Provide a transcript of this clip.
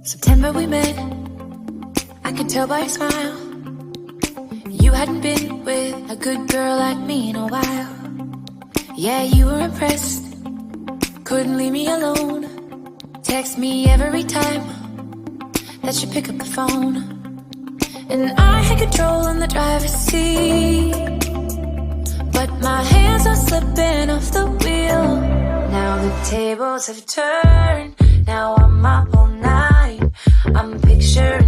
September we met, I could tell by your smile. You hadn't been with a good girl like me in a while. Yeah, you were impressed, couldn't leave me alone. Text me every time that you pick up the phone. And I had control in the driver's seat, but my hands are slipping off the wheel. Now the tables have turned, now I'm up all night. I'm picturing